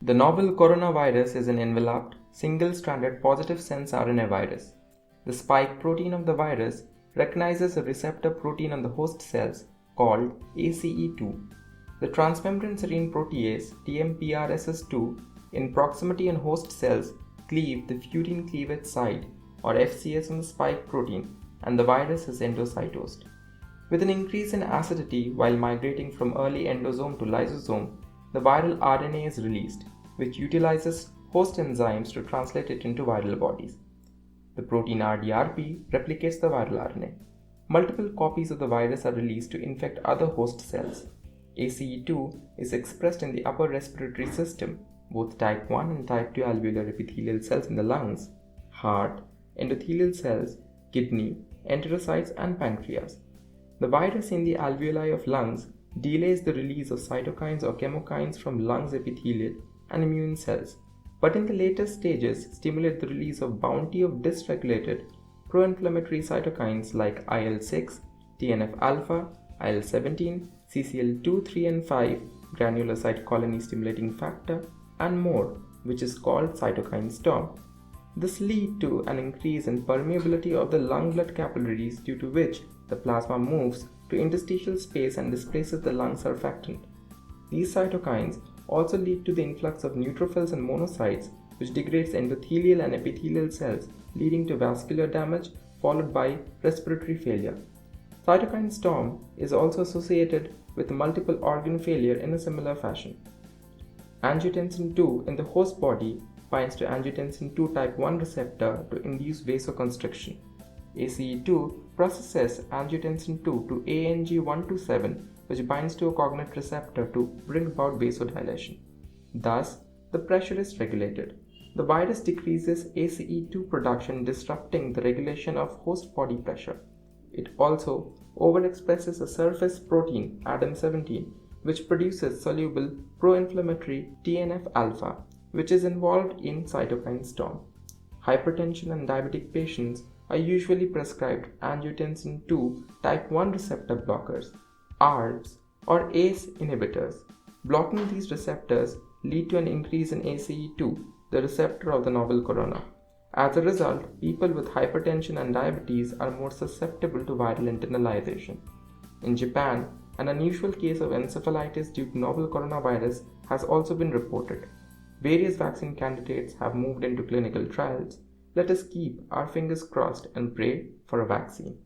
The novel coronavirus is an enveloped, single-stranded positive sense RNA virus. The spike protein of the virus recognizes a receptor protein on the host cells called ACE2. The transmembrane serine protease TMPRSS2 in proximity on host cells cleave the furin cleavage site or FCS on the spike protein, and the virus is endocytosed. With an increase in acidity while migrating from early endosome to lysosome, the viral RNA is released, which utilizes host enzymes to translate it into viral bodies. The protein RDRP replicates the viral RNA. Multiple copies of the virus are released to infect other host cells. ACE2 is expressed in the upper respiratory system, both type 1 and type 2 alveolar epithelial cells in the lungs, heart, endothelial cells, kidney, enterocytes, and pancreas. The virus in the alveoli of lungs delays the release of cytokines or chemokines from lungs epithelial and immune cells, but in the later stages stimulate the release of bounty of dysregulated pro-inflammatory cytokines like IL-6, TNF-alpha, IL-17, CCL2, 3 and 5, granulocyte colony stimulating factor, and more, which is called cytokine storm. This leads to an increase in permeability of the lung blood capillaries, due to which the plasma moves to interstitial space and displaces the lung surfactant. These cytokines also lead to the influx of neutrophils and monocytes, which degrades endothelial and epithelial cells, leading to vascular damage followed by respiratory failure. Cytokine storm is also associated with multiple organ failure in a similar fashion. Angiotensin II in the host body binds to angiotensin II type 1 receptor to induce vasoconstriction. ACE2 processes angiotensin II to ANG127, which binds to a cognate receptor to bring about vasodilation. Thus, the pressure is regulated. The virus decreases ACE2 production, disrupting the regulation of host body pressure. It also overexpresses a surface protein, ADAM17, which produces soluble pro-inflammatory TNF-alpha, which is involved in cytokine storm. Hypertension and diabetic patients are usually prescribed angiotensin II type 1 receptor blockers, ARBs, or ACE inhibitors. Blocking these receptors lead to an increase in ACE2, the receptor of the novel corona. As a result, people with hypertension and diabetes are more susceptible to viral internalization. In Japan, an unusual case of encephalitis due to novel coronavirus has also been reported. Various vaccine candidates have moved into clinical trials. Let us keep our fingers crossed and pray for a vaccine.